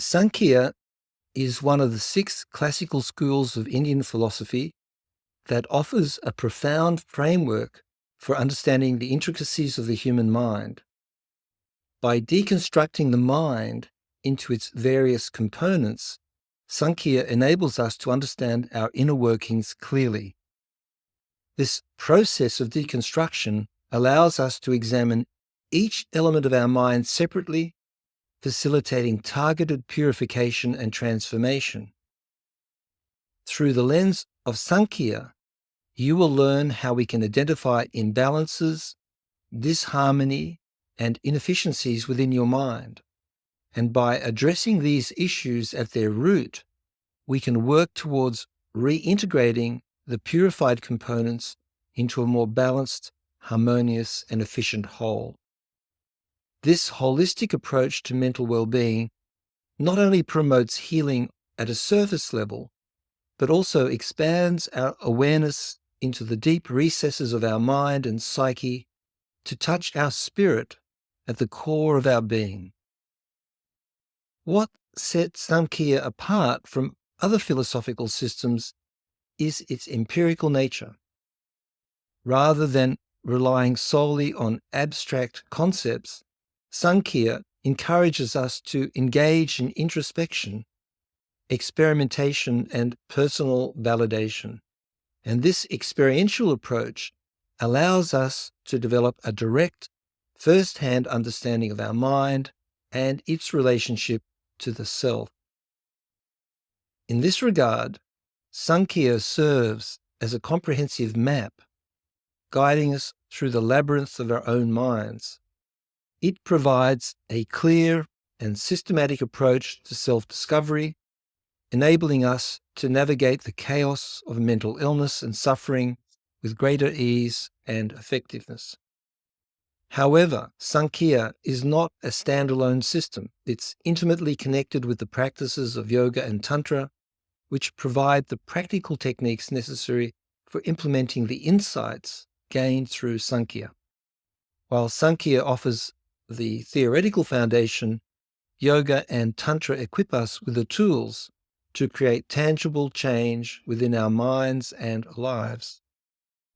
Sāmkhya is one of the 6 classical schools of Indian philosophy that offers a profound framework for understanding the intricacies of the human mind. By deconstructing the mind into its various components, Sāmkhya enables us to understand our inner workings clearly. This process of deconstruction allows us to examine each element of our mind separately, facilitating targeted purification and transformation. Through the lens of Sāmkhya, you will learn how we can identify imbalances, disharmony, and inefficiencies within your mind. And by addressing these issues at their root, we can work towards reintegrating the purified components into a more balanced, harmonious, and efficient whole. This holistic approach to mental well-being not only promotes healing at a surface level, but also expands our awareness into the deep recesses of our mind and psyche to touch our spirit at the core of our being. What sets Sāmkhya apart from other philosophical systems is its empirical nature. Rather than relying solely on abstract concepts, Sāmkhya encourages us to engage in introspection, experimentation, and personal validation. And this experiential approach allows us to develop a direct, first-hand understanding of our mind and its relationship to the self. In this regard, Sāmkhya serves as a comprehensive map, guiding us through the labyrinth of our own minds. It provides a clear and systematic approach to self-discovery, enabling us to navigate the chaos of mental illness and suffering with greater ease and effectiveness. However, Sāmkhya is not a standalone system. It's intimately connected with the practices of yoga and tantra, which provide the practical techniques necessary for implementing the insights gained through Sāmkhya. While Sāmkhya offers the theoretical foundation, yoga and tantra equip us with the tools to create tangible change within our minds and lives.